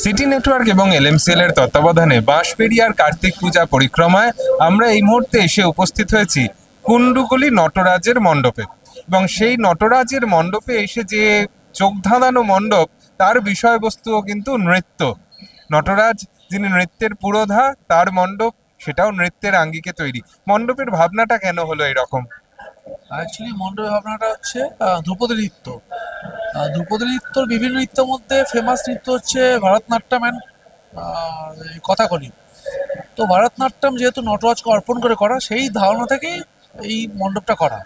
City network এবং এলএমসিএল এর তত্ত্বাবধানে বাঁশবেড়িয়ার কার্তিক পূজা পরিক্রমায় আমরা এই মুহূর্তে এসে উপস্থিত হয়েছি কুণ্ডুকুলি নটরাজের মণ্ডপে। এবং সেই নটরাজের মণ্ডপে এসে যে চোখ ধাঁধানো মণ্ডপ, তার বিষয়বস্তুও কিন্তু নৃত্য। নটরাজ যিনি নৃত্যের পুরোধা, তার মণ্ডপ, সেটাও নৃত্যের আঙ্গিকে তৈরি। মণ্ডপের ভাবনাটা কেন হলো এরকম? অ্যাকচুয়ালি মণ্ডপের ভাবনাটা হচ্ছে ধ্রুপদী নৃত্য। ধ্রুপদী নৃত্যর বিভিন্ন নৃত্যের মধ্যে ফেমাস নৃত্য হচ্ছে ভারতনাট্যম অ্যান্ড কথাকলি। তো ভারতনাট্যম যেহেতু নটরাজকে অর্পণ করে করা, সেই ধারণা থেকেই এই মণ্ডপটা করা।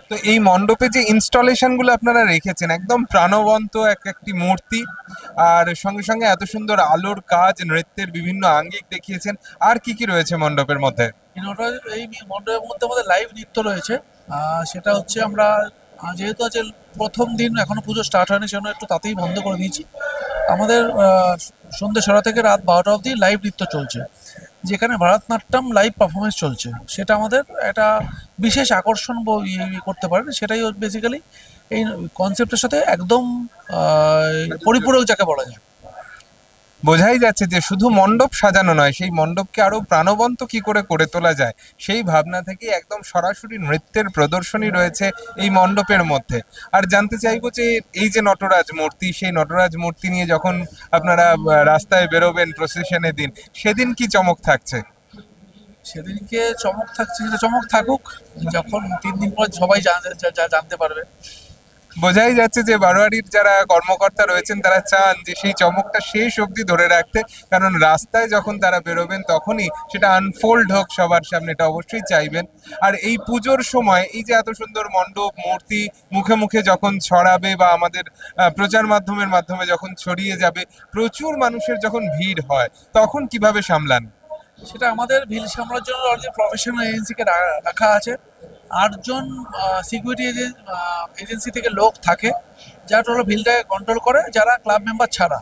তো এই মণ্ডপে যে ইনস্টলেশন গুলো আপনারা রেখেছেন, একদম প্রাণবন্ত একটি মূর্তি, আর সঙ্গে সঙ্গে এত সুন্দর আলোর কাজ, নৃত্যের বিভিন্ন আঙ্গিক দেখিয়েছেন। আর কি কি রয়েছে মণ্ডপের মধ্যে? এই মণ্ডপের মধ্যে আমাদের লাইভ নৃত্য রয়েছে। সেটা হচ্ছে আমরা যেহেতু আছে প্রথম দিন, এখনো পুজো স্টার্ট হয়নি, সেজন্য একটু তাতেই বন্ধ করে দিয়েছি। আমাদের সন্ধ্যে 6টা থেকে রাত 12টা অবধি লাইভ নৃত্য চলছে, যেখানে ভারতনাট্যম লাইভ পারফরমেন্স চলছে। সেটা আমাদের একটা বিশেষ আকর্ষণ করতে পারেন। সেটাই বেসিক্যালি এই কনসেপ্টের সাথে একদম পরিপূরক যাকে বলা যায়। বোঝাই যাচ্ছে যে শুধু মণ্ডপ সাজানো নয়, সেই মণ্ডপকে আরো প্রাণবন্ত কি করে করে তোলা যায়, সেই ভাবনা থেকে একদম সরাসরি নৃত্যের প্রদর্শনী রয়েছে এই মণ্ডপের মধ্যে। আর জানতে চাইবো যে এই যে নটরাজ মূর্তি, সেই নটরাজ মূর্তি নিয়ে যখন আপনারা রাস্তায় বেরোবেন প্রসেশনের দিন, সেদিন কি চমক থাকছে? সেদিনকে চমক থাকছে, সেটা চমক থাকুক, যখন 3 দিন পর সবাই জানতে পারবে। বোঝাই যাচ্ছে যে বারোয়ারির যারা কর্মকর্তা রয়েছেন, তারা চান যে সেই চমকটা শেষ অবধি ধরে রাখতে। কারণ রাস্তায় যখন তারা বেরোবেন, তখনই সেটা আনফোল্ড হোক সবার সামনে, এটা অবশ্যই চাইবেন। আর এই পুজোর সময় এই যে এত সুন্দর মণ্ডপ মূর্তি মুখে মুখে যখন ছড়াবে, বা আমাদের প্রচার মাধ্যমের মাধ্যমে যখন ছড়িয়ে যাবে, প্রচুর মানুষের যখন ভিড় হয়, তখন কিভাবে সামলান? সেটা আমাদের ভিড় সামলার জন্য অলরেডি প্রফেশনাল এজেন্সিকে রাখা আছে। 8জন সিকিউরিটি এজেন্সি থেকে লোক থাকে, যারা টোটাল ভিড়টাকে কন্ট্রোল করে, যারা ক্লাব মেম্বার ছাড়া।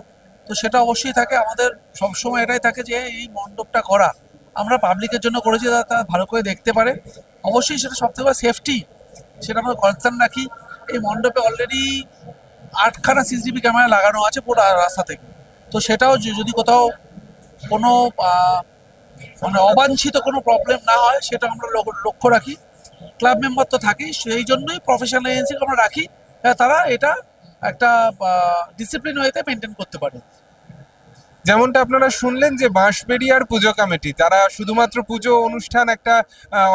তো সেটা অবশ্যই থাকে। আমাদের সবসময় এটাই থাকে যে এই মণ্ডপটা করা আমরা পাবলিকের জন্য করেছি, যাতে তারা ভালো করে দেখতে পারে। অবশ্যই সেটা সবথেকে সেফটি, সেটা আমরা কনসার্ন রাখি। এই মণ্ডপে অলরেডি 8খানা সিসিটিভি ক্যামেরা লাগানো আছে পুরো রাস্তা থেকে। তো সেটাও যদি কোথাও কোনো মানে অবাঞ্ছিত কোনো প্রবলেম না হয়, সেটা আমরা লক্ষ্য রাখি। ক্লাব মেম্বার তো থাকেই, সেই জন্যই প্রফেশনাল এজেন্সিকে আমরা রাখি, তারা এটা একটা ডিসিপ্লিন ওয়েতে মেনটেন করতে পারে। যেমনটা আপনারা শুনলেন যে বাঁশবেড়িয়ার পুজো কমিটি, তারা শুধুমাত্র পুজো অনুষ্ঠান একটা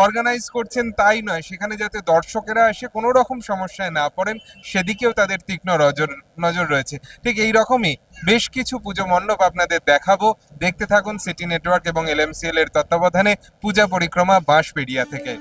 অর্গানাইজ করছেন তাই নয়, সেখানে যাতে দর্শকেরা এসে কোনো রকম সমস্যায় না পড়েন, সেদিকেও তাদের তীক্ষ্ণ নজর রয়েছে। ঠিক এই রকমই বেশ কিছু পুজো মণ্ডপ আপনাদের দেখাবো। দেখতে থাকুন সিটি নেটওয়ার্ক এবং এলএমসিএল এর তত্ত্বাবধানে পূজা পরিক্রমা বাঁশবেড়িয়া থেকে।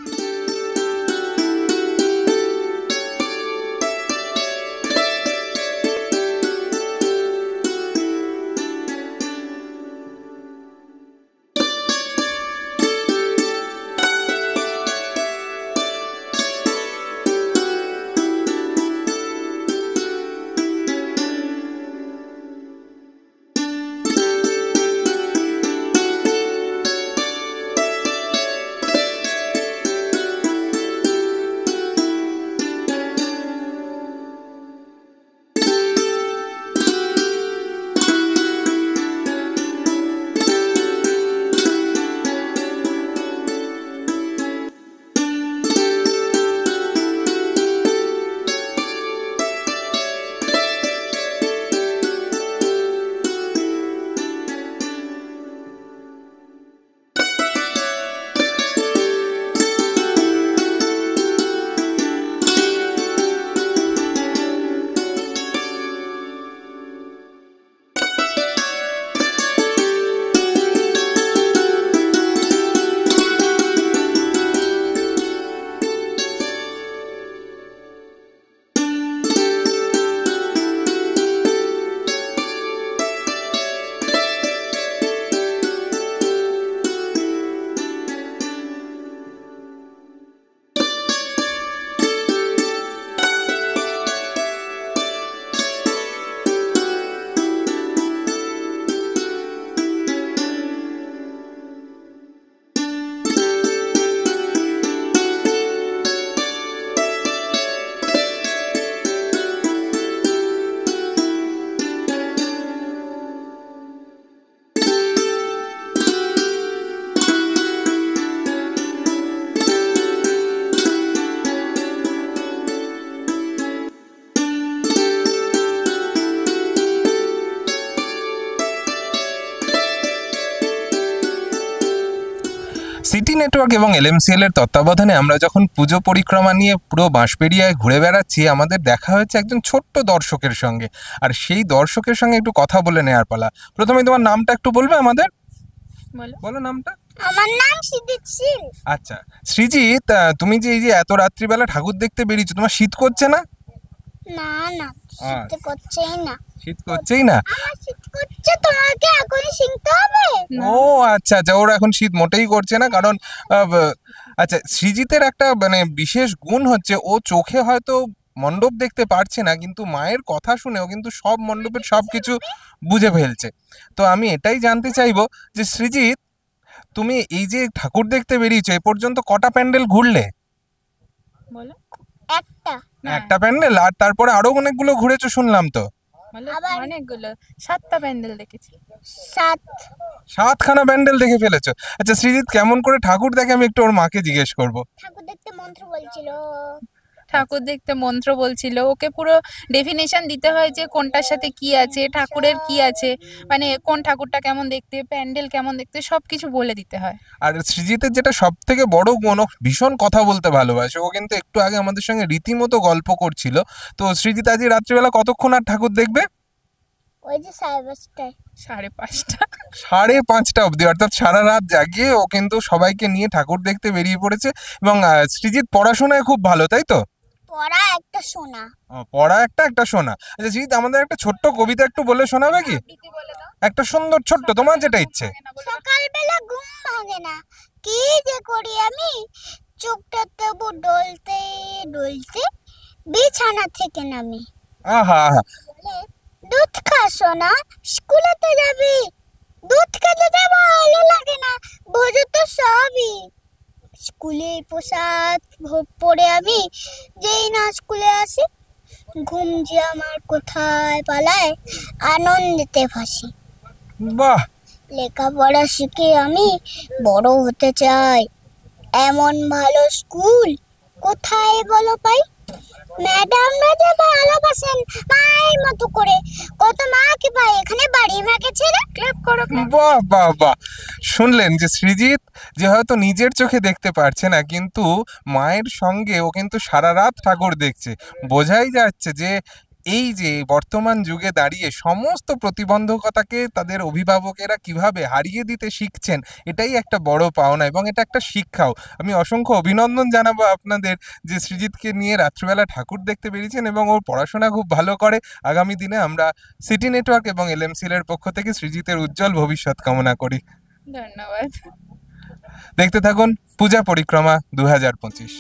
সিটি নেটওয়ার্ক এবং এলএমসিএল এর তত্ত্বাবধানে আমরা যখন পুজো পরিক্রমা নিয়ে পুরো বাঁশবেড়িয়ায় ঘুরে বেড়াচ্ছি, আমাদের দেখা হয়েছে একজন ছোট্ট দর্শকের সঙ্গে। আর সেই দর্শকের সঙ্গে একটু কথা বলে নেওয়ার পালা। প্রথমে তোমার নামটা একটু বলবে আমাদের? বলো নামটা। আমার নাম সৃজিত শীল। আচ্ছা সৃজিত, তুমি যে এই যে এত রাত্রিবেলা ঠাকুর দেখতে বেরিয়েছো, তোমার শীত করছে না? না না, শীত করছেই না। শীত করছেই না? আমার শীত করছে, তোমাকে এখনই শিখতে হবে। ও আচ্ছা আচ্ছা, ওর এখন শীত মোটেই করছে না। কারণ আচ্ছা, সৃজিতের একটা মানে বিশেষ গুণ হচ্ছে, ও চোখে হয়তো মণ্ডপ দেখতে পারছে না, কিন্তু মায়ের কথা শুনেও কিন্তু সব মণ্ডপের সবকিছু বুঝে ফেলছে। তো আমি এটাই জানতে চাইবো যে সৃজিত, তুমি এই যে ঠাকুর দেখতে বেরিয়েছো, এ পর্যন্ত কটা প্যান্ডেল ঘুরলে? বলো। একটা। একটা প্যান্ডেল? আর তারপরে আরো অনেকগুলো ঘুরেছো শুনলাম তো। বলো, আবার- অনেকগুলো, 7টা প্যান্ডেল দেখেছি। 7। 7খানা প্যান্ডেল দেখে ফেলেছো। আচ্ছা সৃজিত কেমন করে ঠাকুর দেখে, আমি একটু ওর মাকে জিজ্ঞেস করবো। ঠাকুর দেখতে মন্ত্র বলছিল। ঠাকুর দেখতে মন্ত্র বলছিল, ওকে পুরো ডেফিনেশন দিতে হয় যে কোনটার সাথে কি আছে, ঠাকুরের কি আছে, মানে কোন ঠাকুরটা কেমন দেখতে, প্যান্ডেল কেমন দেখতে, সবকিছু বলে দিতে হয়। আর সৃজিতের যেটা সব থেকে বড় গুণ, ও ভীষণ কথা বলতে ভালোবাসে। ও কিন্তু একটু আগে আমাদের সঙ্গে রীতিমতো গল্প করছিল। তো সৃজিত আজ এই রাত্রিবেলা কতক্ষণ আর ঠাকুর দেখবে? ওই যে 5:30টায়। 5:30। 5:30 অবধি, অর্থাৎ সারা রাত জাগিয়ে ও কিন্তু সবাইকে নিয়ে ঠাকুর দেখতে বেরিয়ে পড়েছে। এবং সৃজিত পড়াশোনায় খুব ভালো, তাই তো? পড়া একটা সোনা। পড়া একটা শোনা। আচ্ছা সৃজিত, আমাদের একটা ছোট্ট কবিতা একটু বলে শোনাবে কি? একটা সুন্দর ছোট্ট, তোমার যেটা ইচ্ছে। সকালবেলা ঘুম ভাঙে না, কি যে করি আমি, চোখটা তবু ডলতে ডলতে বিছানা থেকে নামি। আহা আহা। বলে, দুধ খা সোনা, স্কুলে তো যাবি, দুধ খেতে তো ভালো লাগে না, বোঝো তো সবই। স্কুলে পোশাক পরে আমি যেই না স্কুলে আসি, ঘুম যে আমার কোথায় পালায়, আনন্দেতে ভাসি। বাহ। লেখাপড়া শিখে আমি বড় হতে চাই, এমন ভালো স্কুল কোথায় বলো পাই। ম্যাডামরা যে ভালোবাসেন মায়ের মতো করে, কত মাকে পাই এখানে বাড়ি মাকে ছেড়ে। ক্ল্যাপ করো। বাহ বাহ বাহ। শুনলেন যে সৃজিত যে হয়তো নিজের চোখে দেখতে পারছে না, কিন্তু মায়ের সঙ্গে ও কিন্তু সারা রাত ঠাকুর দেখছে। বোঝাই যাচ্ছে যে এই যে বর্তমান যুগে দাঁড়িয়ে সমস্ত প্রতিবন্ধকতাকে তাদের অভিভাবকেরা কিভাবে হারিয়ে দিতে শিখছেন, এটাই একটা বড় পাওনা এবং এটা একটা শিক্ষাও। আমি অসংখ্য অভিনন্দন জানাবো আপনাদের যে সৃজিতকে নিয়ে রাত্রিবেলা ঠাকুর দেখতে বেরিয়েছেন এবং ওর পড়াশোনা খুব ভালো করে। আগামী দিনে আমরা সিটি নেটওয়ার্ক এবং এলএমসিএল এর পক্ষ থেকে সৃজিতের উজ্জ্বল ভবিষ্যৎ কামনা করি। ধন্যবাদ। দেখতে থাকুন পূজা পরিক্রমা 2025।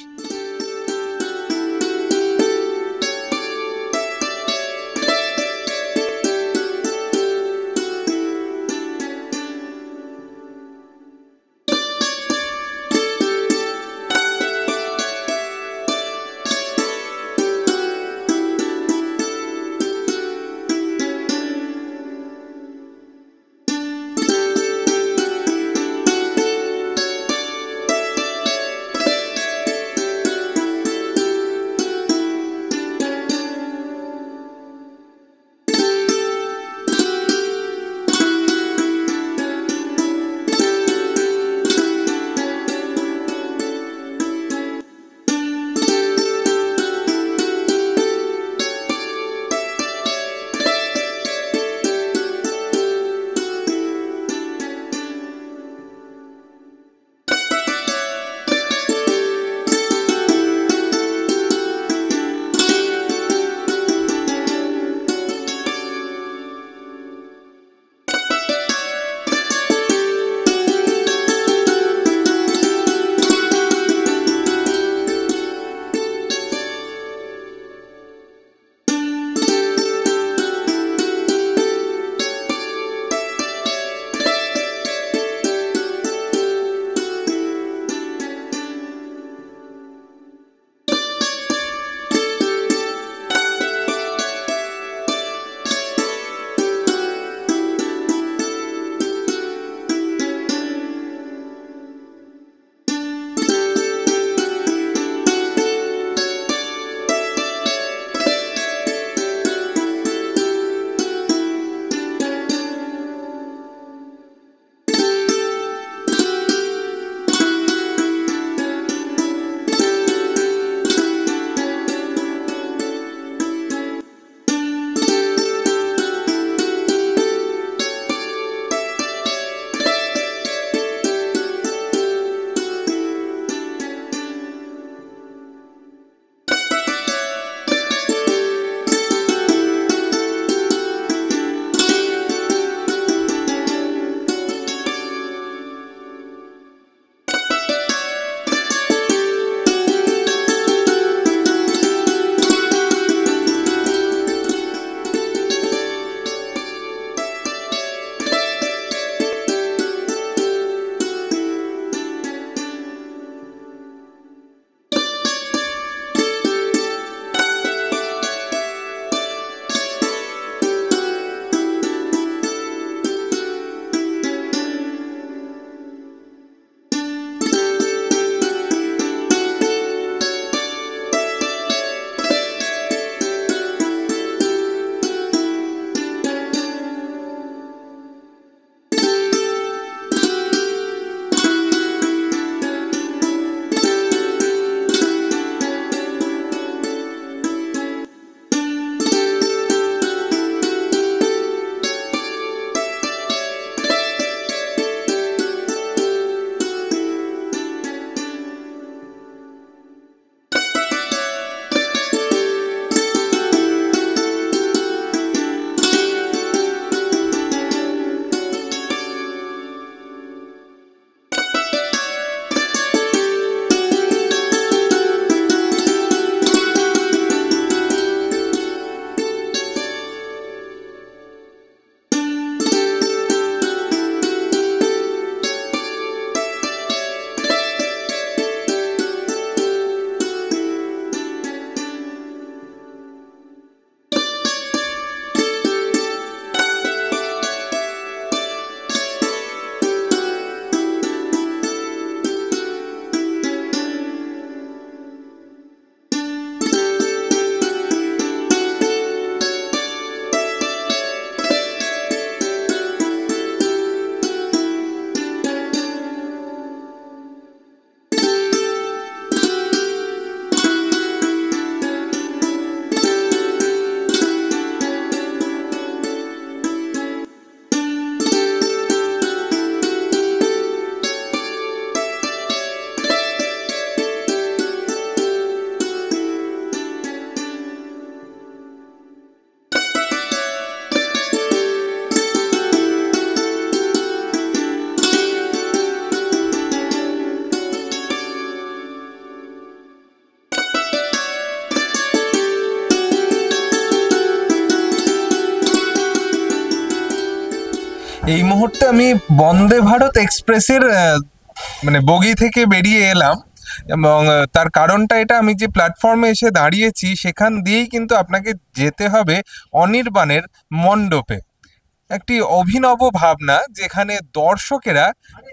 এই মুহূর্তে আমি বন্দে ভারত এক্সপ্রেসের মানে বগি থেকে বেরিয়ে এলাম, এবং তার কারণটা এটা, আমি যে প্ল্যাটফর্মে এসে দাঁড়িয়েছি সেখান দিয়েই কিন্তু আপনাকে যেতে হবে অনির্বাণের মণ্ডপে। একটি অভিনব ভাবনা, যেখানে দর্শকেরা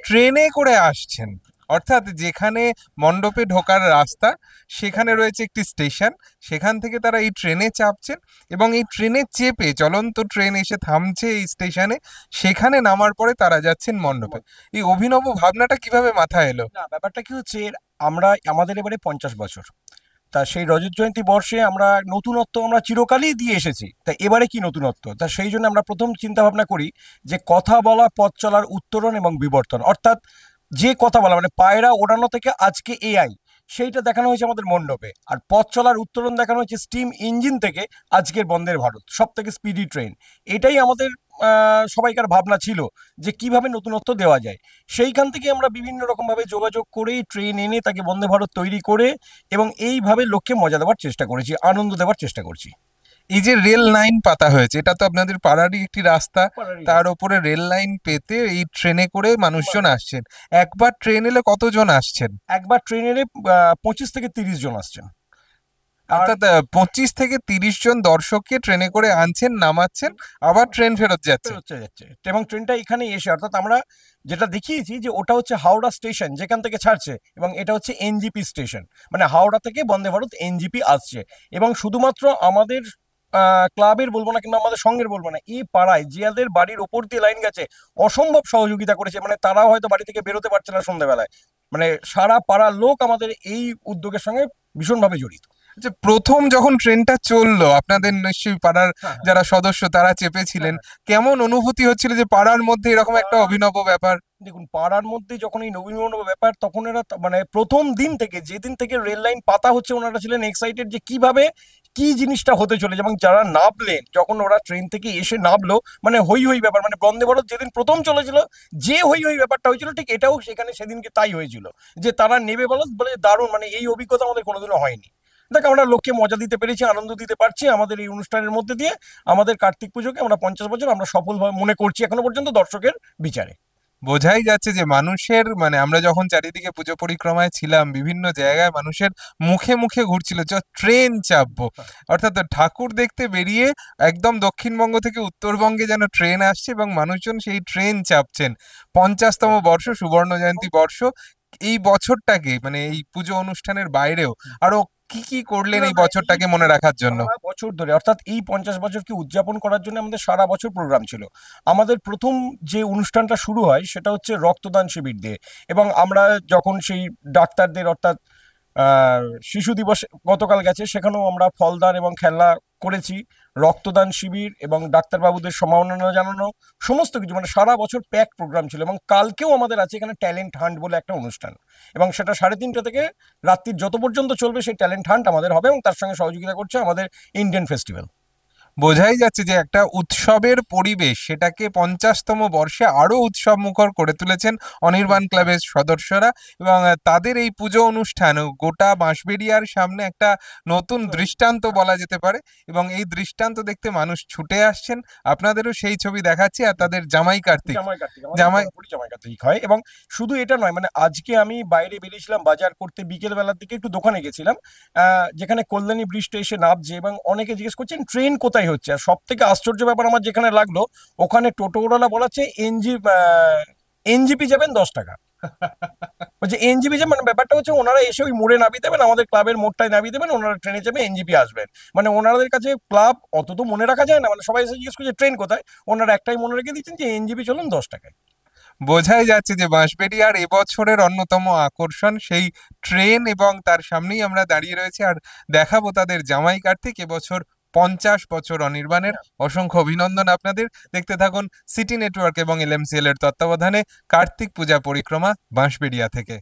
ট্রেনে করে আসছেন, অর্থাৎ যেখানে মণ্ডপে ঢোকার রাস্তা সেখানে রয়েছে একটি স্টেশন, সেখান থেকে তারা এই ট্রেনে চাপছেন এবং এই ট্রেনে চেপে চলন্ত ট্রেন এসে থামছে এই স্টেশনে, সেখানে নামার পরে তারা যাচ্ছেন মণ্ডপে। এই অভিনব ভাবনাটা কিভাবে মাথায় এলো? না, ব্যাপারটা কি হচ্ছে, আমাদের এবারে 50 বছর, তা সেই রজত জয়ন্তী বর্ষে আমরা নতুনত্ব আমরা চিরকালই দিয়ে এসেছি, তা এবারে কি নতুনত্ব, তা সেই জন্য আমরা প্রথম চিন্তা ভাবনা করি যে কথা বলা, পথ চলার উত্তরণ এবং বিবর্তন, অর্থাৎ যে কথা বলা মানে পায়রা ওড়ানো থেকে আজকে এআই, সেইটা দেখানো হয়েছে আমাদের মণ্ডপে। আর পথ চলার উত্তরণ দেখানো হয়েছে স্টিম ইঞ্জিন থেকে আজকের বন্দের ভারত, সব থেকে স্পিডি ট্রেন। এটাই আমাদের সবাইকার ভাবনা ছিল যে কিভাবে নতুনত্ব দেওয়া যায়। সেইখান থেকে আমরা বিভিন্ন রকমভাবে যোগাযোগ করে ট্রেন এনে তাকে বন্দে ভারত তৈরি করে এবং এইভাবে লোককে মজা দেওয়ার চেষ্টা করেছি, আনন্দ দেওয়ার চেষ্টা করছি। এই যে রেল লাইন পাতা হয়েছে, এটা তো আপনাদের পাড়ারই একটি রাস্তা, তার উপরে রেল লাইন পেতে এই ট্রেনে করে মানুষজন আসছেন। একবার ট্রেন এলে কতজন আসছেন? একবার ট্রেন এলে 25 থেকে 30 জন আসছেন। অর্থাৎ 25 থেকে 30 জন দর্শককে ট্রেনে করে আনছেন, নামাচ্ছেন, আবার ট্রেন ফেরত যাচ্ছে। এবং ট্রেনটা এখানে এসে, অর্থাৎ আমরা যেটা দেখিয়েছি যে ওটা হচ্ছে হাওড়া স্টেশন যেখান থেকে ছাড়ছে, এবং এটা হচ্ছে এনজিপি স্টেশন, মানে হাওড়া থেকে বন্দে ভারত এনজিপি আসছে। এবং শুধুমাত্র আমাদের ক্লাবের বলবো না কিংবা আমাদের সঙ্গের বলবো না, এই পাড়ায় যাদের বাড়ির ওপর দিয়ে লাইন গেছে অসম্ভব সহযোগিতা করেছে, মানে তারাও হয়তো বাড়ি থেকে বেরোতে পারছে না সন্ধ্যাবেলায়, মানে সারা পাড়ার লোক আমাদের এই উদ্যোগের সঙ্গে ভীষণভাবে জড়িত। আচ্ছা, প্রথম যখন ট্রেনটা চললো, আপনাদের নিশ্চয়ই পাড়ার যারা সদস্য তারা চেপেছিলেন, কেমন অনুভূতি হচ্ছিল যে পাড়ার মধ্যে এরকম একটা অভিনব ব্যাপার? দেখুন, পাড়ার মধ্যে যখন এই নবীন ব্যাপার, তখন এরা মানে প্রথম দিন থেকে, যেদিন থেকে রেল লাইন পাতা হচ্ছে, ওনারা ছিলেন এক্সাইটেড যে কিভাবে কি জিনিসটা হতে চলেছে। এবং যারা নামলেন, যখন ওরা ট্রেন থেকে এসে নামলো, মানে হই হই ব্যাপার, মানে বন্দে ভারত যেদিন প্রথম চলেছিল যে হই হই ব্যাপারটা হয়েছিল, ঠিক এটাও সেখানে সেদিনকে তাই হয়েছিল, যে তারা নেবে বলে দারুণ, মানে এই অভিজ্ঞতা আমাদের কোনোদিনও হয়নি। দেখ, আমরা লোককে মজা দিতে পেরেছি, আনন্দ দিতে পারছি আমাদের এই অনুষ্ঠানের মধ্যে দিয়ে। আমাদের কার্তিক পুজোকে আমরা 50 বছর আমরা সফলভাবে মনে করছি এখনো পর্যন্ত দর্শকের বিচারে। বোঝাই যাচ্ছে যে মানুষের, মানে আমরা যখন চারিদিকে পুজো পরিক্রমায় ছিলাম, বিভিন্ন জায়গায় মানুষের মুখে মুখে ঘুরছিল যে ট্রেন চাপবো, অর্থাৎ ঠাকুর দেখতে বেরিয়ে একদম দক্ষিণবঙ্গ থেকে উত্তরবঙ্গে যেন ট্রেন আসছে এবং মানুষজন সেই ট্রেন চাপছেন। 50তম বর্ষ, সুবর্ণ জয়ন্তী বর্ষ, এই বছরটাকে মানে এই পুজো অনুষ্ঠানের বাইরেও আরো কি কি করলেন এই বছরটাকে মনে রাখার জন্য? বছর ধরে, অর্থাৎ এই 50 বছরকে উদযাপন করার জন্য আমাদের সারা বছর প্রোগ্রাম ছিল। আমাদের প্রথম যে অনুষ্ঠানটা শুরু হয় সেটা হচ্ছে রক্তদান শিবির দিয়ে, এবং আমরা যখন সেই ডাক্তারদের, অর্থাৎ শিশু দিবস গতকাল গেছে, সেখানেও আমরা ফলদান এবং খেলনা করেছি, রক্তদান শিবির এবং ডাক্তারবাবুদের সম্মাননা জানানো, সমস্ত কিছু, মানে সারা বছর প্যাক প্রোগ্রাম ছিল। এবং কালকেও আমাদের আছে এখানে ট্যালেন্ট হান্ট বলে একটা অনুষ্ঠান, এবং সেটা 3:30 থেকে রাত্রির যত পর্যন্ত চলবে সেই ট্যালেন্ট হান্ট আমাদের হবে, এবং তার সঙ্গে সহযোগিতা করছে আমাদের ইন্ডিয়ান ফেস্টিভ্যাল। বোঝাই যাচ্ছে যে একটা উৎসবের পরিবেশ, সেটাকে 50তম বর্ষে আরো উৎসব মুখর করে তুলেছেন অনির্বাণ ক্লাবের সদস্যরা, এবং তাদের এই পুজো অনুষ্ঠান গোটা বাঁশবেড়িয়ার সামনে একটা নতুন দৃষ্টান্ত বলা যেতে পারে, এবং এই দৃষ্টান্ত দেখতে মানুষ ছুটে আসছেন। আপনাদেরও সেই ছবি দেখাচ্ছি, আর তাদের জামাই কার্তিক হয়। এবং শুধু এটা নয়, মানে আজকে আমি বাইরে বেরিয়েছিলাম বাজার করতে, বিকেল বেলার দিকে একটু দোকানে গেছিলাম, যেখানে কল্যাণী ব্রিজটা এসে নামছে, এবং অনেকে জিজ্ঞেস করছেন ট্রেন কোথায় হচ্ছে। আর সব থেকে আশ্চর্য ব্যাপার আমার যেখানে লাগলো, ওখানে টোটোওয়ালা বলাচ্ছে এনজিপি যাবেন 10 টাকা। বলছে এনজিপি যাবেন, মানে ব্যাপারটা হচ্ছে ওনারা এসে ওই মোড়ে নামিয়ে দেবেন, আমাদের ক্লাবের মোড়টায় নামিয়ে দেবেন, ওনারা ট্রেনে যাবে, এনজিপি আসবেন। মানে ওনাদের কাছে ক্লাব অত তো মনে রাখা যায় না, মানে সবাই এসে জিজ্ঞেস করছে ট্রেন কোথায়, ওনারা একটাই মনে রেখে দিচ্ছেন যে এনজিপি চলুন 10 টাকায়। বোঝাই যাচ্ছে যে বাঁশবেড়িয়ার এবছরের অন্যতম আকর্ষণ সেই ট্রেন, এবং তার সামনেই আমরা দাঁড়িয়ে রয়েছি আর দেখাবো তাদের জামাই কার্তিক। এবছর 50 বছর অনির্বাণের। অসংখ্য অভিনন্দন আপনাদের। দেখতে থাকুন সিটি নেটওয়ার্ক এবং এলএমসিএল এর তত্ত্বাবধানে কার্তিক পূজা পরিক্রমা বাঁশবেড়িয়া থেকে।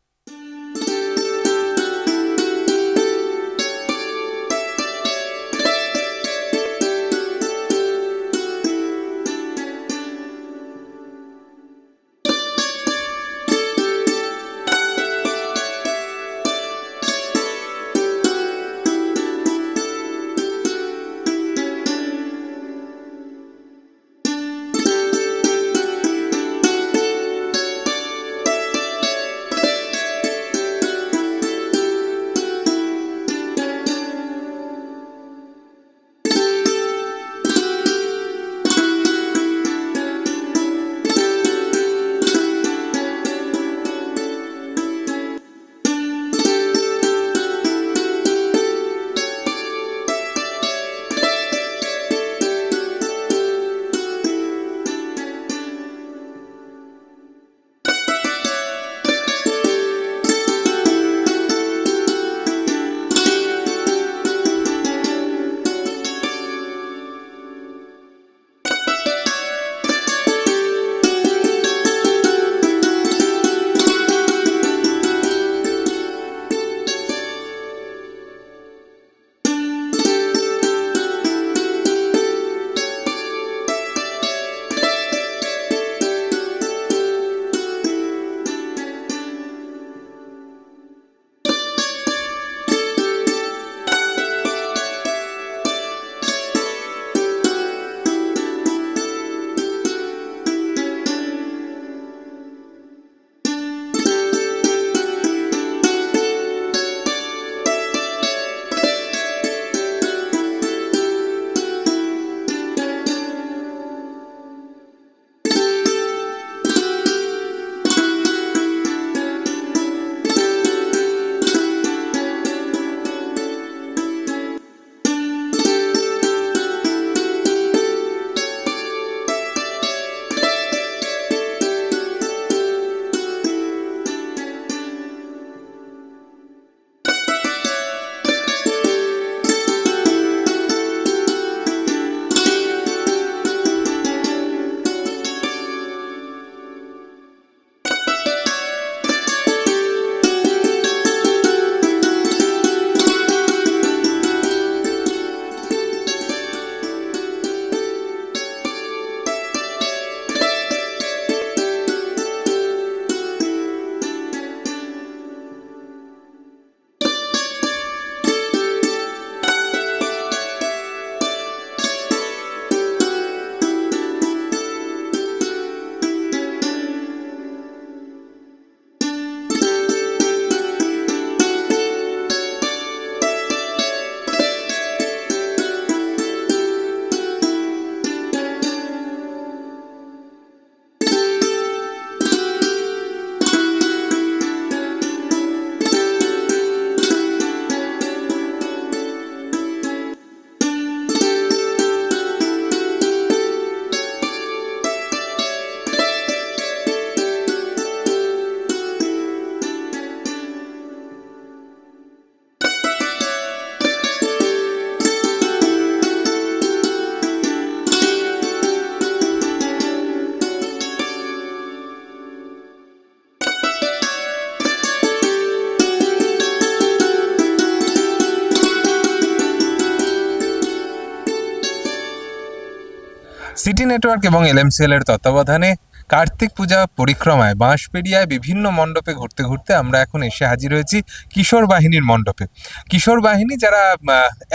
সিটি নেটওয়ার্ক এবং এলএমসিএল এর তত্ত্বাবধানে কার্তিক পূজা পরিক্রমায় বাঁশবেড়িয়ায় বিভিন্ন মণ্ডপে ঘুরতে ঘুরতে আমরা এখন এসে হাজির হয়েছি কিশোর বাহিনীর মণ্ডপে। কিশোর বাহিনী যারা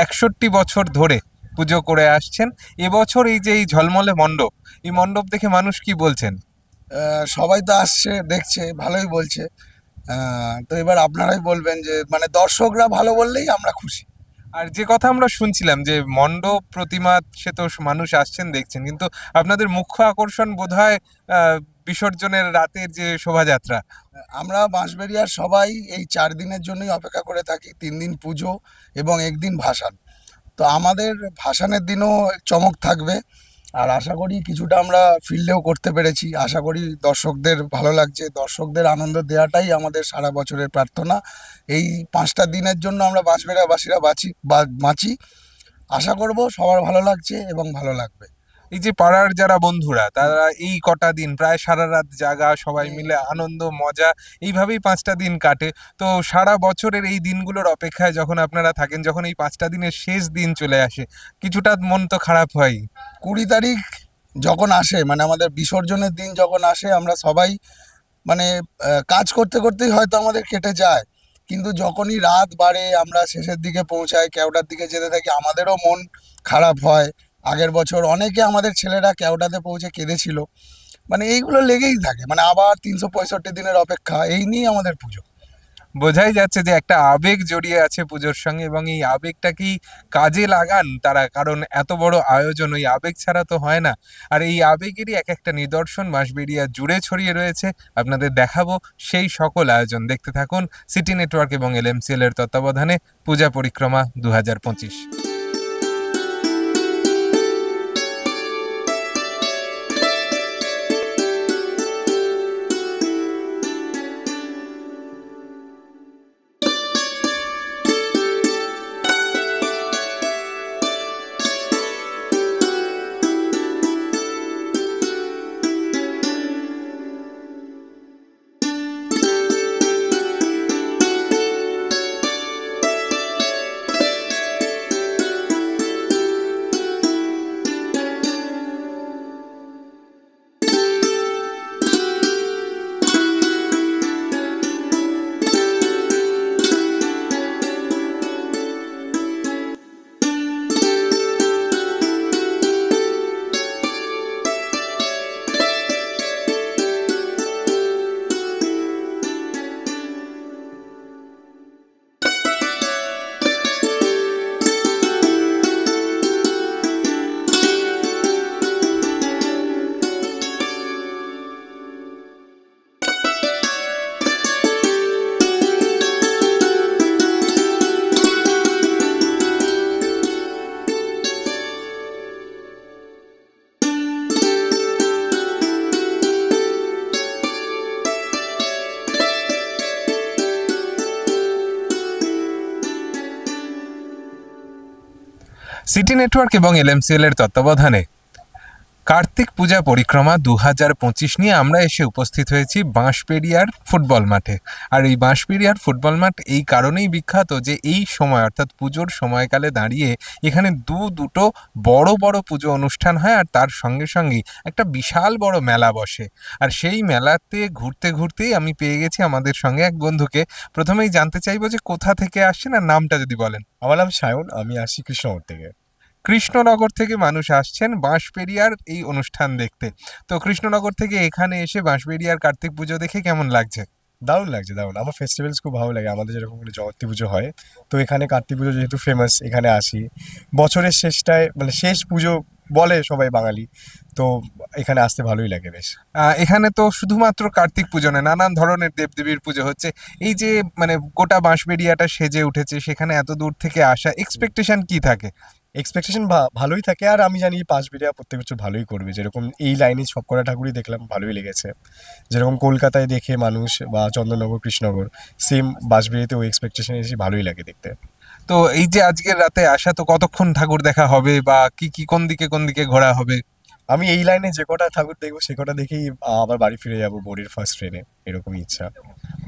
61 বছর ধরে পুজো করে আসছেন, এবছর এই যে এই ঝলমলে মণ্ডপ, এই মণ্ডপ দেখে মানুষ কি বলছেন? সবাই তো আসছে, দেখছে, ভালোই বলছে। তো এবার আপনারাই বলবেন যে মানে দর্শকরা ভালো বললেই আমরা খুশি। আর যে কথা আমরা শুনছিলাম যে মণ্ডপ প্রতিমা, সে তো মানুষ আসছেন দেখছেন, কিন্তু আপনাদের মুখ্য আকর্ষণ বোধহয় বিসর্জনের রাতের যে শোভাযাত্রা। আমরা বাঁশবেড়িয়ার সবাই এই 4 দিনের জন্যই অপেক্ষা করে থাকি, 3 দিন পুজো এবং 1 দিন ভাসান। তো আমাদের ভাসানের দিনও চমক থাকবে, আর আশা করি কিছুটা আমরা ফিল্ডেও করতে পেরেছি। আশা করি দর্শকদের ভালো লাগছে, দর্শকদের আনন্দ দেওয়াটাই আমাদের সারা বছরের প্রার্থনা। এই 5টা দিনের জন্য আমরা বাঁশবেড়িয়াবাসীরা বাঁচি। আশা করব সবার ভালো লাগছে এবং ভালো লাগবে। এই যে পাড়ার যারা বন্ধুরা, তারা এই কটা দিন প্রায় সারা রাত জাগা, সবাই মিলে আনন্দ মজা, এইভাবেই 5টা দিন কাটে। তো সারা বছরের এই দিনগুলোর অপেক্ষায় যখন আপনারা থাকেন, যখন এই 5টা দিনের শেষ দিন চলে আসে, কিছুটা মন তো খারাপ হয়। 20 তারিখ যখন আসে, মানে আমাদের বিসর্জনের দিন যখন আসে, আমরা সবাই মানে কাজ করতে করতেই হয়তো আমাদের কেটে যায়, কিন্তু যখনই রাত বাড়ে, আমরা শেষের দিকে পৌঁছাই, কেওটার দিকে যেতে থাকি, আমাদেরও মন খারাপ হয়। আগের বছর অনেকে আমাদের ছেলেরা কেওটাতে পৌঁছে কেঁদেছিল। মানে এইগুলো লেগেই থাকে, মানে আবার 365 দিনের অপেক্ষা, এই নিয়ে আমাদের পুজো। বোঝাই যাচ্ছে যে একটা আবেগ জড়িয়ে আছে পুজোর সঙ্গে, এবং এই আবেগটা কি কাজে লাগান তারা, কারণ এত বড় আয়োজন, ওই আবেগ ছাড়া তো হয় না। আর এই আবেগেরই এক একটা নিদর্শন বাঁশবেড়িয়া জুড়ে ছড়িয়ে রয়েছে। আপনাদের দেখাবো সেই সকল আয়োজন। দেখতে থাকুন সিটি নেটওয়ার্ক এবং এলএমসিএল এর তত্ত্বাবধানে পূজা পরিক্রমা 2025। সিটি নেটওয়ার্ক এবং এলএমসিএল এর তত্ত্বাবধানে কার্তিক পূজা পরিক্রমা 2025 নিয়ে আমরা এসে উপস্থিত হয়েছি বাঁশবেড়িয়ার ফুটবল মাঠে। আর এই বাঁশবেড়িয়ার ফুটবল মাঠ এই কারণেই বিখ্যাত যে এই সময়, অর্থাৎ পুজোর সময়কালে দাঁড়িয়ে এখানে দুটো বড় বড় পুজো অনুষ্ঠান হয়, আর তার সঙ্গে সঙ্গেই একটা বিশাল বড় মেলা বসে। আর সেই মেলাতে ঘুরতে ঘুরতেই আমি পেয়ে গেছি আমাদের সঙ্গে এক বন্ধুকে। প্রথমেই জানতে চাইবো যে কোথা থেকে আসছেন আর নামটা যদি বলেন। আমার নাম সায়ন, আমি আসছি কৃষ্ণনগর থেকে। কৃষ্ণনগর থেকে মানুষ আসছেন বাঁশবেড়িয়ার এই অনুষ্ঠান দেখতে। তো কৃষ্ণনগর থেকে এখানে এসে বাঁশবেড়িয়ার কার্তিক পুজো দেখে কেমন লাগছে? দারুণ লাগছে, দারুণ। আমার ফেস্টিভ্যালস খুব ভালো লাগে। আমাদের যেরকম করে জগত্রী পুজো হয়, তো এখানে কার্তিক পুজো যেহেতু ফেমাস, এখানে আসি বছরের শেষটায়, মানে শেষ পুজো বলে সবাই বাঙালি, তো এখানে আসতে ভালোই লাগে বেশ। এখানে তো শুধুমাত্র কার্তিক পুজো নয়, নানান ধরনের দেবদেবীর পুজো হচ্ছে। এই যে মানে গোটা বাঁশবেড়িয়াটা সেজে উঠেছে, সেখানে এত দূর থেকে আসা, এক্সপেকটেশন কি থাকে? এক্সপেকটেশন ভালোই থাকে, আর আমি জানি বাঁশবেড়িয়া প্রত্যেক বছর ভালোই করবে। যেরকম এই লাইনে সবকটা ঠাকুরই দেখলাম, ভালোই লেগেছে। যেরকম কলকাতায় দেখে মানুষ বা চন্দননগর, কৃষ্ণনগর, সেম বাঁশবেড়িয়াতে ওই এক্সপেকটেশন এসে ভালোই লাগে দেখতে। তো এই যে আজকের রাতে আসা, তো কতক্ষণ ঠাকুর দেখা হবে, বা কি কি কোন দিকে ঘোরা হবে? আমি এই লাইনে যে কটা ঠাকুর দেখবো সে কটা দেখেই আবার বাড়ি ফিরে যাবো বোর্ডের ফার্স্ট ট্রেনে, এরকমই ইচ্ছা।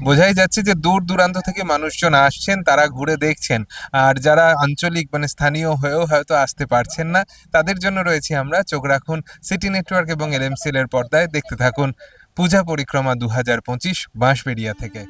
বোঝাই যাচ্ছে যে দূর দূরান্ত থেকে মানুষজন আসছেন, তারা ঘুরে দেখছেন। আর যারা আঞ্চলিক মানে স্থানীয় হয়েও হয়তো আসতে পারছেন না, তাদের জন্য রয়েছি আমরা। চোখ রাখুন সিটি নেটওয়ার্ক এবং এলএমসিএল এর পর্দায়, দেখতে থাকুন পূজা পরিক্রমা 2025 বাঁশবেড়িয়া থেকে।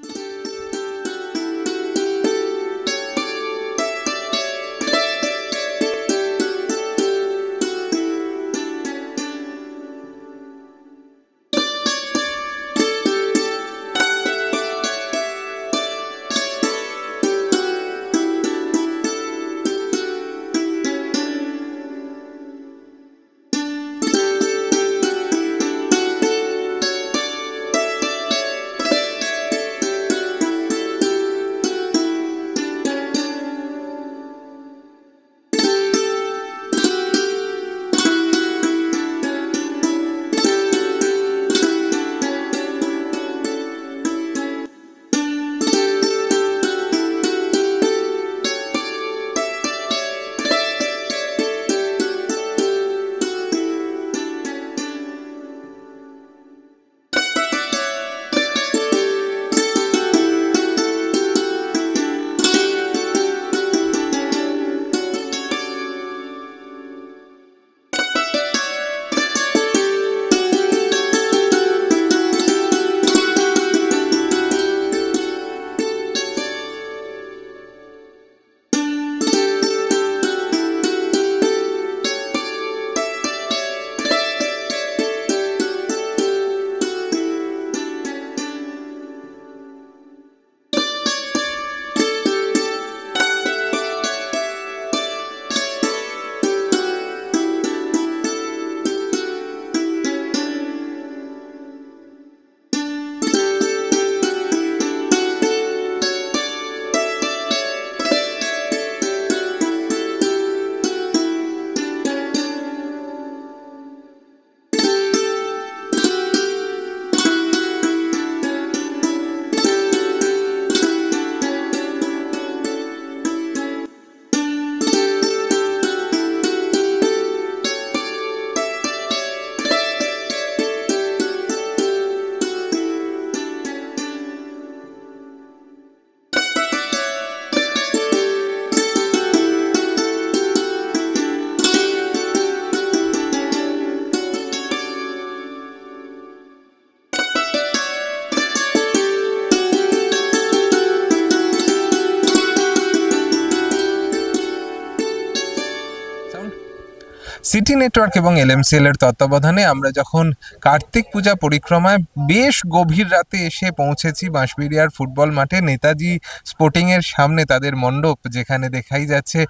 সিটি নেটওয়ার্ক এবং এলএমসিএল এর তত্ত্বাবধানে আমরা যখন কার্তিক পূজা পরিক্রমায় বেশ গভীর রাতে এসে পৌঁছেছি বাঁশবেড়িয়ার ফুটবল মাঠে, নেতাজি স্পোর্টিং এর সামনে তাদের মণ্ডপ, যেখানে দেখাই যাচ্ছে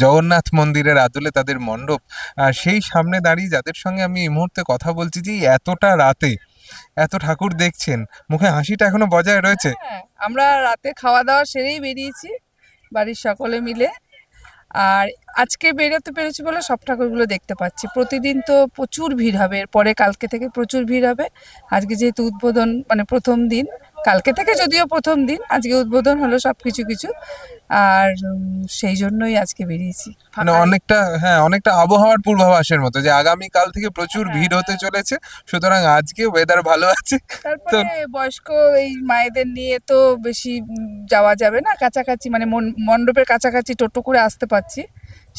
জগন্নাথ মন্দিরের আদলে তাদের মণ্ডপ। সেই সামনে দাঁড়িয়ে যাদের সঙ্গে আমি এই মুহূর্তে কথা বলছি, যে এতটা রাতে এত ঠাকুর দেখছেন, মুখে হাসিটা এখনো বজায় রয়েছে। আমরা রাতে খাওয়া দাওয়া সেরেই বেরিয়েছি বাড়ির সকলে মিলে, আর আজকে বেরোতে পেরেছি বলে সব ঠাকুরগুলো দেখতে পাচ্ছি। প্রতিদিন তো প্রচুর ভিড় হবে, এরপরে কালকে থেকে প্রচুর ভিড় হবে। আজকে যেহেতু উদ্বোধন মানে প্রথম দিন, কালকে থেকে যদিও প্রথম দিন, আজকে উদ্বোধন হলো সব কিছু, আর সেই জন্যই আজকে বেরিয়েছি। মানে অনেকটা আবহাওয়ার পূর্বাভাসের মতো, যে আগামী কাল থেকে প্রচুর ভিড় হতে চলেছে, সুতরাং আজকে ওয়েদার ভালো আছে। তারপরে বয়স্ক এই মায়েদের নিয়ে তো বেশি যাওয়া যাবে না, কাছাকাছি মানে মণ্ডপের কাছাকাছি টোটো করে আসতে পারছি,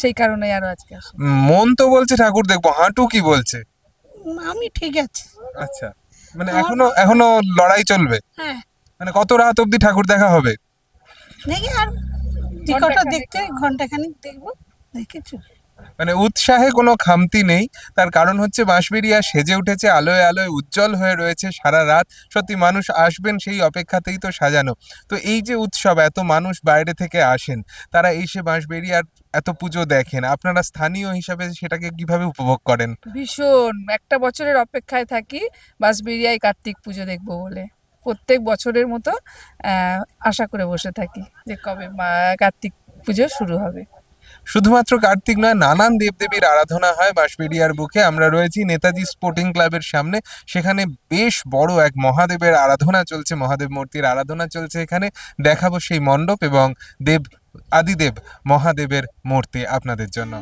সেই কারণে আরো আজকে আসি। মন তো বলছে ঠাকুর দেখবো, হাঁটু কি বলছে? আমি ঠিক আছে। আচ্ছা, মানে এখনো লড়াই চলবে? হ্যাঁ। মানে কত রাত অবধি ঠাকুর দেখা হবে? দেখি আর টিকটটা দেখতে ঘন্টাখানিক দেখবো, দেখে চল। মানে উৎসাহে কোনো খামতি নেই, তার কারণ হচ্ছে বাঁশবেড়িয়া সেজে উঠেছে, আলোয় আলোয় উজ্জ্বল হয়ে রয়েছে সারা রাত। সত্যি মানুষ আসবেন সেই অপেক্ষাতেই তো সাজানো। তো এই যে উৎসব, এত মানুষ বাইরে থেকে আসেন, তারা এসে বাঁশবেড়িয়ার এত পুজো দেখেন, আপনারা স্থানীয় হিসাবে সেটাকে কিভাবে উপভোগ করেন? ভীষণ, একটা বছরের অপেক্ষায় থাকি বাঁশবেড়িয়ায় কার্তিক পুজো দেখবো বলে। প্রত্যেক বছরের মতো আশা করে বসে থাকি যে কবে কার্তিক পুজো শুরু হবে। শুধুমাত্র কার্তিক নয়, নানান দেবদেবীর আরাধনা হয় বাঁশবেড়িয়ার বুকে। আমরা রয়েছি নেতাজি স্পোর্টিং ক্লাবের সামনে, সেখানে বেশ বড় এক মহাদেবের আরাধনা চলছে, মহাদেব মূর্তির আরাধনা চলছে। এখানে দেখাবো সেই মণ্ডপ এবং আদিদেব মহাদেবের মূর্তি আপনাদের জন্য।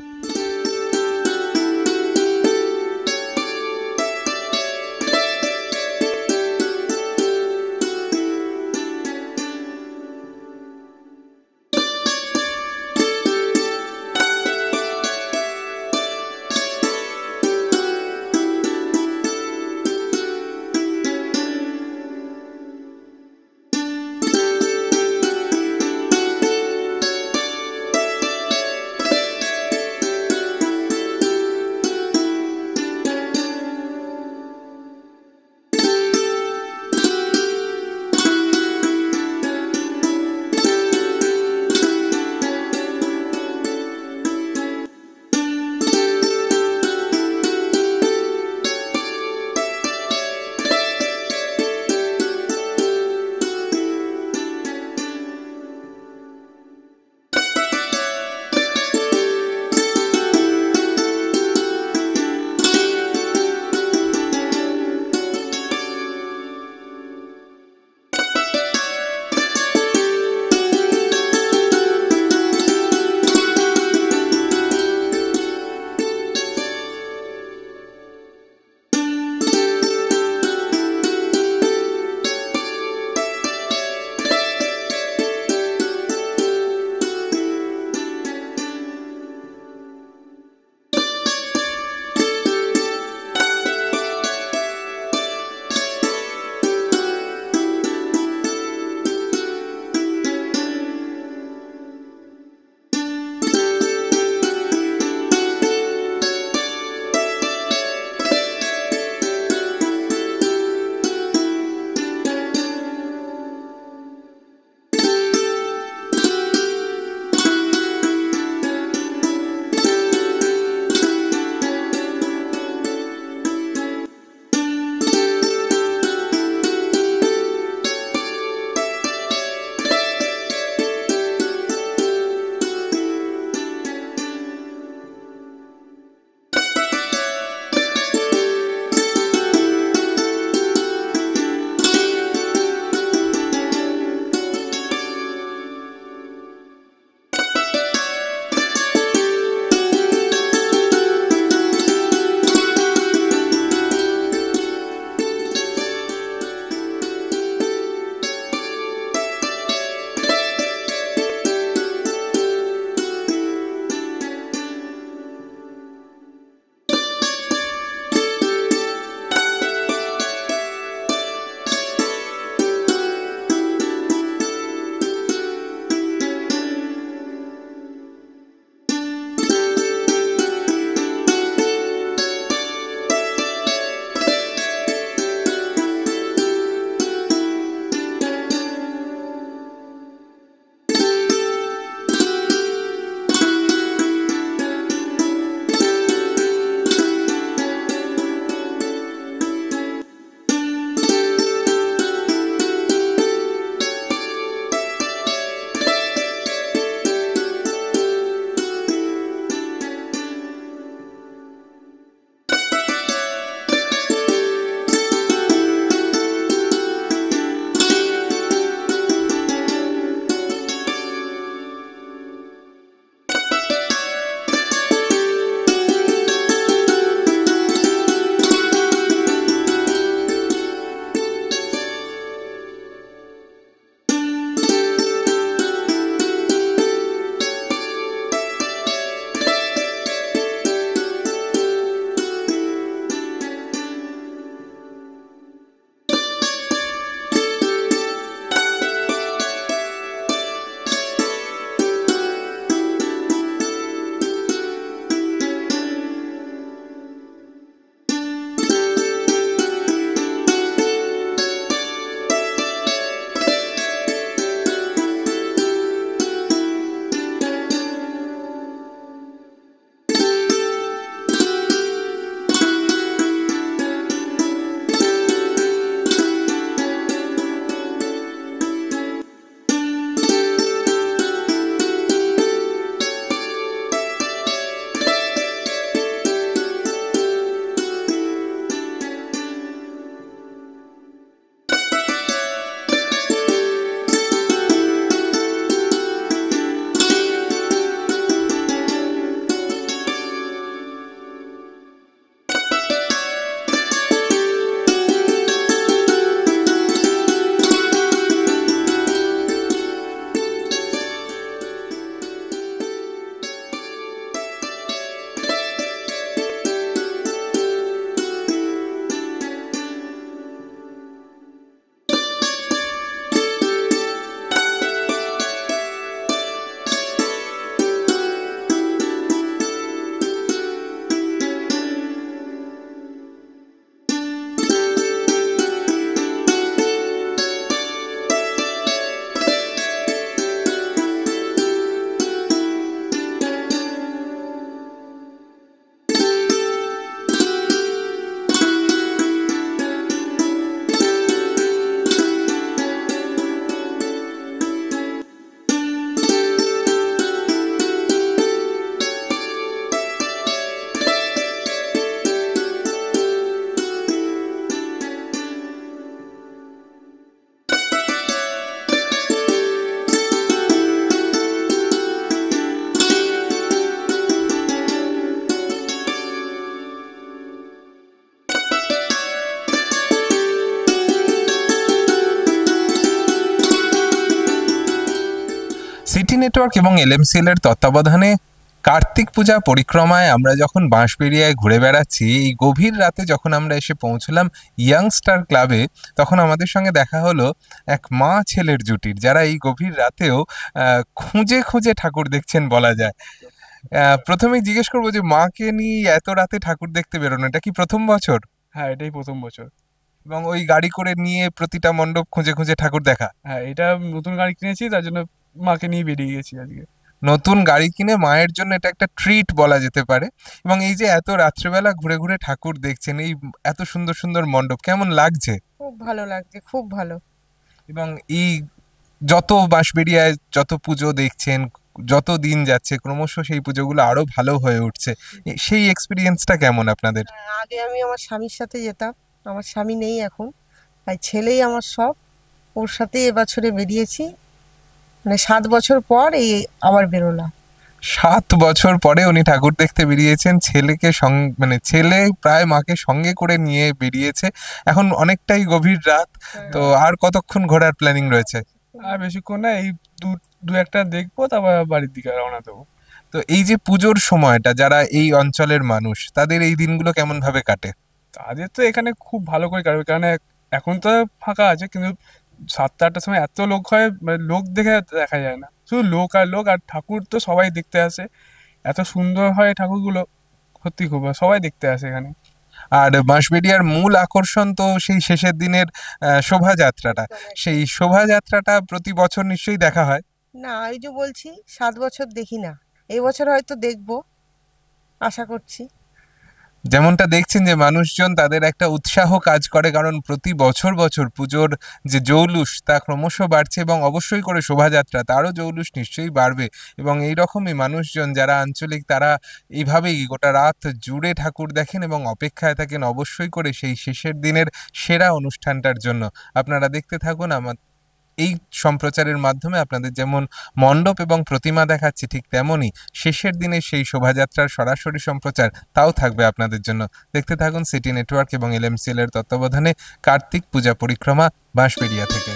সিটি নেটওয়ার্ক এবং এলএমসিএল এর তত্ত্বাবধানে কার্তিক পূজা পরিক্রমায় আমরা যখন বাঁশবেড়িয়ায় ঘুরে বেড়াচ্ছি, এই গভীর রাতে যখন আমরা এসে পৌঁছলাম ইয়াংস্টার ক্লাবে, তখন আমাদের সঙ্গে দেখা হলো এক মা ছেলের জুটির, যারা এই গভীর রাতেও খুঁজে খুঁজে ঠাকুর দেখছেন বলা যায়। প্রথমেই জিজ্ঞেস করবো যে মাকে নিয়ে এত রাতে ঠাকুর দেখতে বেরোনো, এটা কি প্রথম বছর? হ্যাঁ, এটাই প্রথম বছর। এবং ওই গাড়ি করে নিয়ে প্রতিটা মণ্ডপ খুঁজে খুঁজে ঠাকুর দেখা? হ্যাঁ, এটা নতুন গাড়ি কিনেছি, তার জন্য মাকে নিয়ে বেরিয়ে গেছি আজকে। নতুন গাড়ি কিনে মায়ের জন্য এটা একটা ট্রিট বলা যেতে পারে। এবং এই যে এত রাত্রেবেলা ঘুরে ঘুরে ঠাকুর দেখছেন, এই এত সুন্দর সুন্দর মণ্ডপ, কেমন লাগছে? খুব ভালো লাগছে, খুব ভালো। এবং এই যত বাঁশবেড়িয়ায় যত পুজো দেখছেন, যত দিন যাচ্ছে ক্রমশ সেই পুজোগুলো আরো ভালো হয়ে উঠছে, সেই এক্সপিরিয়েন্সটা কেমন আপনাদের? আগে আমি আমার স্বামীর সাথে যেতাম, আমার স্বামী নেই এখন, তাই ছেলেই আমার সব, ওর সাথে এবছরে বেরিয়েছি, মানে 7 বছর পর এই আবার বেরোলাম। 7 বছর পরে উনি ঠাকুর দেখতে বেরিয়েছেন, ছেলেকে মানে ছেলে প্রায় মাকে সঙ্গে করে নিয়ে বেরিয়েছে। এখন অনেকটাই গভীর রাত, তো আর কতক্ষণ ঘোরার প্ল্যানিং রয়েছে? আর বেশিক্ষণ না, এই দু একটা দেখবো, তারপর বাড়ির দিকে রওনা দেবো। তো এই যে পুজোর সময়টা, যারা এই অঞ্চলের মানুষ, তাদের এই দিনগুলো কেমন ভাবে কাটে? তাদের তো এখানে খুব ভালো করে কাটবে, কারণ এখন তো ফাঁকা আছে, কিন্তু 7টা-8টার সময় এত লোক হয়, মানে লোক দেখে দেখা যায় না, শুধু লোক আর লোক। আর ঠাকুর তো সবাই দেখতে আসে, এত সুন্দর হয় ঠাকুরগুলো, সত্যি খুব সবাই দেখতে আসে এখানে। আর বাঁশবেড়িয়ার মূল আকর্ষণ তো সেই শেষের দিনের শোভাযাত্রাটা। সেই শোভাযাত্রাটা প্রতি বছর নিশ্চয়ই দেখা হয়? না, ওই যে বলছি 7 বছর দেখি না, এই বছর হয়তো দেখবো, আশা করছি। যেমনটা দেখছেন যে মানুষজন, তাদের একটা উৎসাহ কাজ করে, কারণ প্রতি বছর বছর পুজোর যে জৌলুস তা ক্রমশ বাড়ছে, এবং অবশ্যই করে শোভাযাত্রা তারও জৌলুস নিশ্চয়ই বাড়বে। এবং এই রকমই মানুষজন যারা আঞ্চলিক, তারা এইভাবেই গোটা রাত জুড়ে ঠাকুর দেখেন এবং অপেক্ষায় থাকেন অবশ্যই করে সেই শেষের দিনের সেরা অনুষ্ঠানটার জন্য। আপনারা দেখতে থাকুন আমার এই সম্প্রচারের মাধ্যমে। আপনাদের যেমন মণ্ডপ এবং প্রতিমা দেখাচ্ছি, ঠিক তেমনই শেষের দিনে সেই শোভাযাত্রার সরাসরি সম্প্রচার তাও থাকবে আপনাদের জন্য। দেখতে থাকুন সিটি নেটওয়ার্ক এবং এলএমসিএল এর তত্ত্বাবধানে কার্তিক পূজা পরিক্রমা বাঁশবেড়িয়া থেকে।